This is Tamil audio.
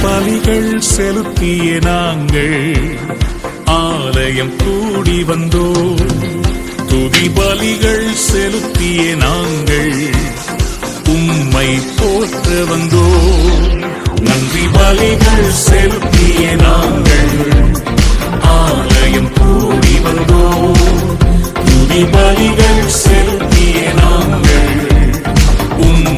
பலிகள் செலுத்திய நாங்கள் ஆலயம் கூடி வந்தோம். துதி பலிகள் செலுத்திய நாங்கள் உம்மை போற்ற வந்தோம். நன்றி பலிகள் செலுத்திய நாங்கள் ஆலயம் கூடி வந்தோம். துதி பலிகள் செலுத்திய நாங்கள் உம்மை